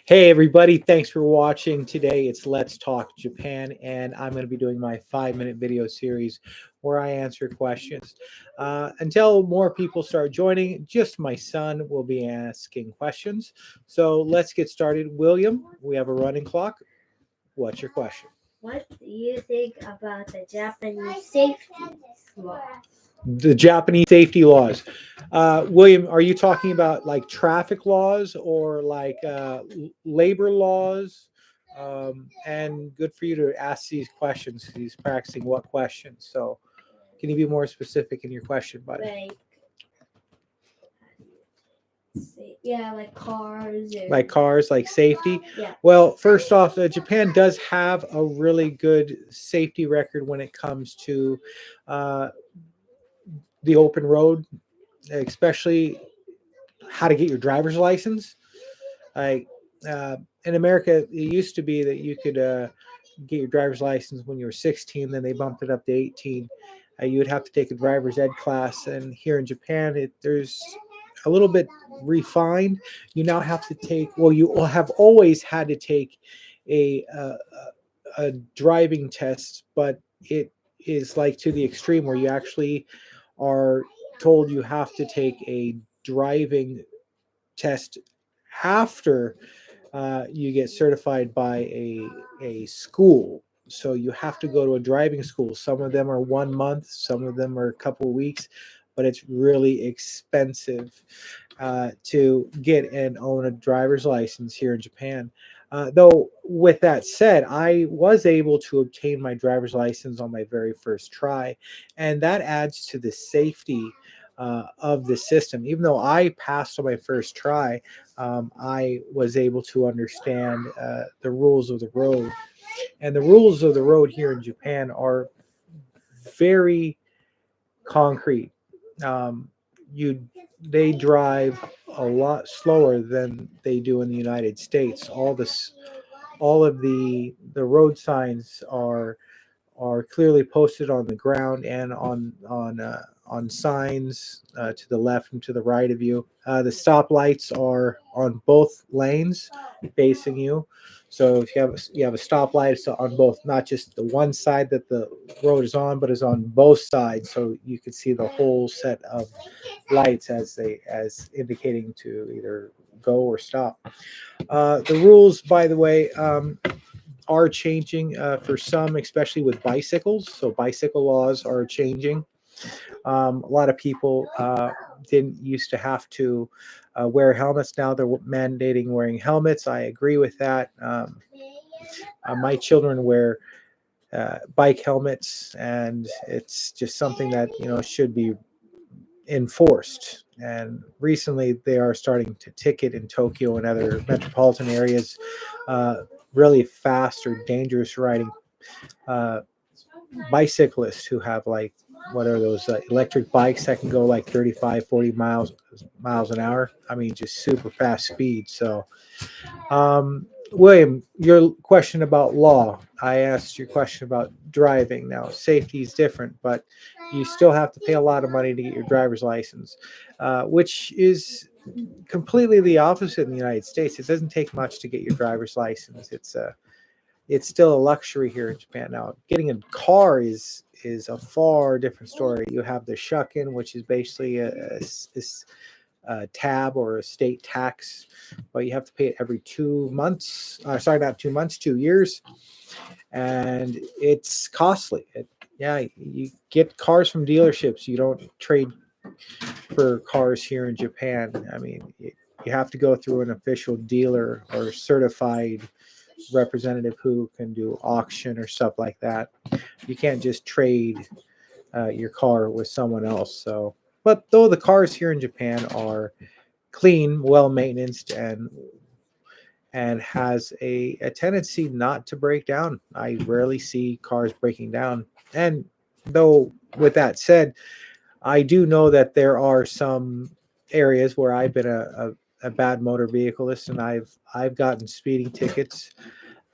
Hey, everybody. Thanks for watching. Today it's Let's Talk Japan, and I'm going to be doing my 5-minute video series where I answer questions. Until more people start joining, just my son will be asking questions. So let's get started. William, we have a running clock. What's your question? What do you think about the Japanese safety law? The Japanese safety laws. William, are you talking about like traffic laws or like labor laws? And good for you to ask these questions. He's practicing what questions. So, can you be more specific in your question, bud? Like cars and Like cars, like safety. yeah. Well, first off, Japan does have a really good safety record when it comes to uh, the open road, especially how to get your driver's license. Like in America, it used to be that you could get your driver's license when you were 16. Then they bumped it up to 18. You would have to take a driver's ed class, and here in Japan, there's a little bit refined. You now have to take. Well, you will have always had to take a uh, a driving test, but it is like to the extreme where you actually are told you have to take a driving test after you get certified by a school. So you have to go to a driving school. Some of them are 1 month, some of them are a couple of weeks, but it's really expensive to get and own a driver's license here in Japan. Though, with that said, I was able to obtain my driver's license on my very first try, and that adds to the safety of the system. Even though I passed on my first try, I was able to understand the rules of the road. And the rules of the road here in Japan are very concrete. Um, you they drive a lot slower than they do in the United States. All of the road signs are clearly posted on the ground and on signs to the left and to the right of you. The stoplights are on both lanes facing you. So if you have a stoplight, it's on both, not just the one side that the road is on, but is on both sides, so you can see the whole set of lights as indicating to either go or stop. The rules, by the way, are changing for some, especially with bicycles. So bicycle laws are changing. A lot of people didn't used to have to wear helmets. Now they're mandating wearing helmets. I agree with that. My children wear bike helmets, and it's just something that should be enforced. And recently, they are starting to ticket in Tokyo and other metropolitan areas really fast or dangerous riding uh, bicyclists who have like what are those electric bikes that can go like 35, 40 miles an hour. I mean, just super fast speed. So William, your question about law, I asked your question about driving. Now safety is different, but you still have to pay a lot of money to get your driver's license, which is completely the opposite in the United States. It doesn't take much to get your driver's license. It's still a luxury here in Japan. Now, getting a car is a far different story. You have the shukin, which is basically a tab or a state tax, but you have to pay it every 2 months. Sorry, not 2 months, 2 years, and it's costly. Yeah, you get cars from dealerships. You don't trade for cars here in Japan. I mean, you have to go through an official dealer or certified representative who can do auction or stuff like that. You can't just trade your car with someone else. So, but though the cars here in Japan are clean, well maintained, and has a tendency not to break down. I rarely see cars breaking down. And though, with that said, I do know that there are some areas where I've been a bad motor vehicleist, and I've gotten speeding tickets.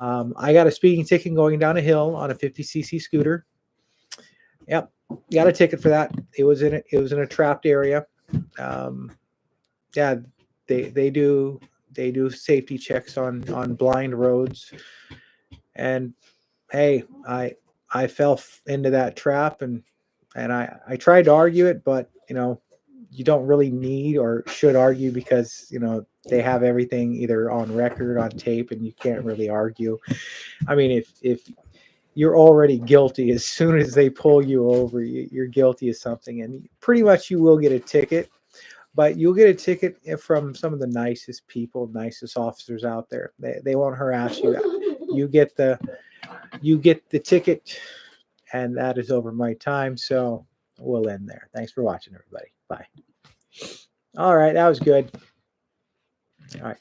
I got a speeding ticket going down a hill on a 50cc scooter. Yep, got a ticket for that. It was in a trapped area. Um, yeah, they do They do safety checks on blind roads. And hey, I fell into that trap, and I tried to argue it, but you don't really need or should argue, because they have everything either on record, on tape, and you can't really argue. I mean, if you're already guilty, as soon as they pull you over, you're guilty of something, and pretty much you will get a ticket. But you'll get a ticket from some of the nicest people, nicest officers out there. They won't harass you. You get the ticket, and that is over my time. So we'll end there. Thanks for watching, everybody. Bye. All right, that was good. All right.